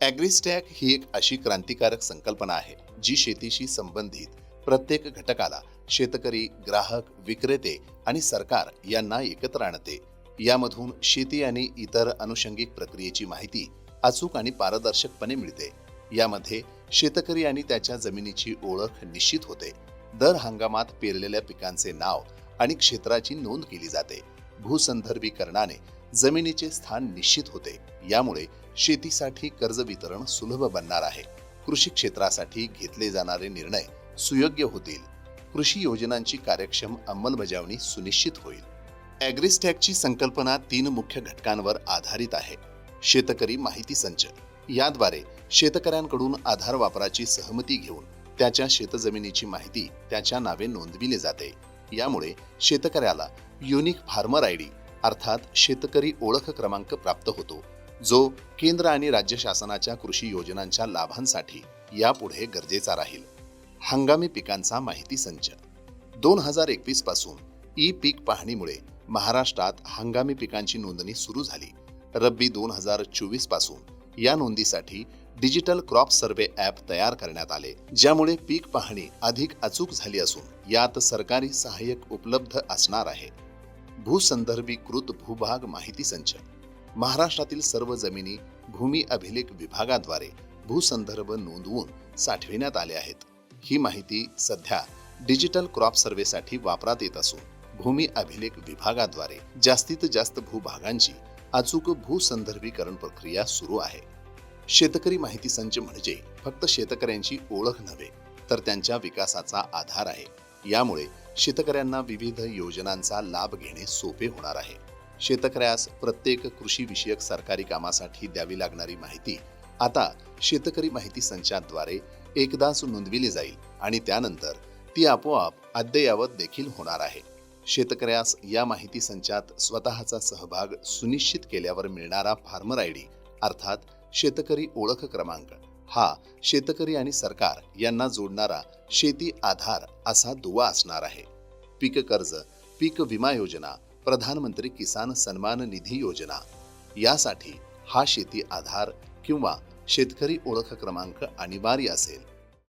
ॲग्रीस्टॅक ही एक अशी क्रांतिकारक संकल्पना आहे जी शेतीशी संबंधित प्रत्येक घटकाला शेतकरी, ग्राहक, विक्रेते आणि सरकार यांना एकत्र आणते. यामधून शेती आणि इतर अनुषंगिक प्रक्रियेची माहिती अचूक आणि पारदर्शकपणे मिळते. यामध्ये शेतकरी आणि त्याच्या जमिनीची ओळख निश्चित होते. दर हंगामात पेरलेल्या पिकांचे नाव आणि क्षेत्राची नोंद केली जाते. भूसंदर्भीकरणाने जमिनीचे स्थान निश्चित होते. यामुळे शेतीसाठी कर्ज वितरण सुलभ बनणार आहे. कृषी क्षेत्रासाठी घेतले जाणारे निर्णय सुयोग्य होतील. कृषी योजनांची कार्यक्षम अंमलबजावणी सुनिश्चित होईल. ॲग्रीस्टॅकची संकल्पना 3 मुख्य घटकांवर आधारित आहे. शेतकरी माहिती संच. याद्वारे शेतकऱ्यांकडून आधार वापराची सहमती घेऊन त्याच्या शेतजमिनीची माहिती त्याच्या नावे नोंदविली जाते. यामुळे शेतकऱ्याला युनिक फार्मर आयडी अर्थात शेतकरी ओळख क्रमांक प्राप्त होतो, जो केंद्र आणि राज्य शासनाच्या कृषी योजनांच्या लाभांसाठी यापुढे गरजेचा राहील. हंगामी पिकांचा माहिती संच. 2021 पासून ई पीक पाहणीमुळे महाराष्ट्रात हंगामी पिकांची नोंदणी सुरू झाली. रब्बी 2024 पासून या नोंदीसाठी डिजिटल क्रॉप सर्व्हे ॲप तयार करण्यात आले, ज्यामुळे पीक पाहणी अधिक अचूक झाली असून यात सरकारी सहाय्यक उपलब्ध असणार आहे. भूसंदर्भीकृत भूभाग माहिती संच. महाराष्ट्रातील सर्व जमिनी भूमी अभिलेख विभागाद्वारे भूसंदर्भ नोंदवून साठविण्यात आले आहेत. ही माहिती सध्या डिजिटल क्रॉप सर्व्हेसाठी वापरात येत असून भूमी अभिलेख विभागाद्वारे जास्तीत जास्त भूभागांची अचूक भूसंदर्भीकरण प्रक्रिया सुरू आहे. शेतकरी माहिती संच म्हणजे फक्त शेतकऱ्यांची ओळख नव्हे, तर त्यांच्या विकासाचा आधार आहे. यामुळे शेतकऱ्यांना विविध योजनांचा लाभ घेणे सोपे होणार आहे. शेतकऱ्यास प्रत्येक कृषी विषयक सरकारी कामासाठी द्यावी लागणारी माहिती आता शेतकरी माहिती संचाद्वारे एकदाच नोंदविली जाईल आणि त्यानंतर ती आपोआप अद्ययावत देखील होणार आहे. शेतकऱ्यास या माहिती संचात स्वतःचा सहभाग सुनिश्चित केल्यावर मिळणारा फार्मर आयडी अर्थात शेतकरी ओळख क्रमांक हा शेतकरी आणि सरकार यांना जोडणारा शेती आधार असा दुवा असणार आहे. पीक कर्ज, पीक विमा योजना, प्रधानमंत्री किसान सन्मान निधी योजना यासाठी हा शेती आधार किंवा शेतकरी ओळख क्रमांक अनिवार्य असेल.